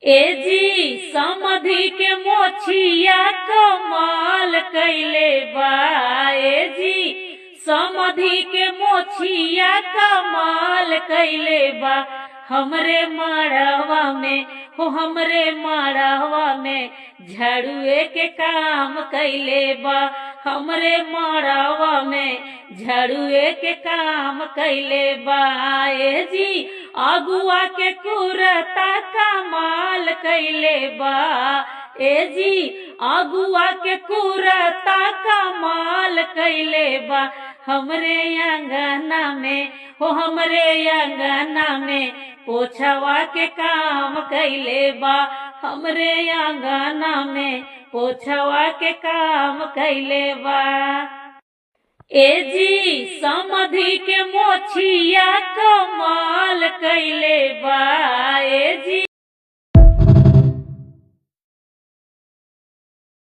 ए जी समधि के मोछिया कमाल कैले बा। ए जी समधि के मोछिया कमाल कैले बा। हमरे माड़वा में हो हमरे माड़वा में झाड़ुए के काम कैले बा। हमरे माड़वा में झाड़ुए के काम कैले बा। ए जी अगुआ के कुरता कमाल कैले बा। ए जी अगुआ के कुरता कमाल कैले बा। हमरे अंगना में हो हमरे अंगना में पोछवा के काम कैले बा। हमरे अंगना में पोछवा के काम कैले बा। ए जी समधि के मोछिया कमाल कैले बा। ए जी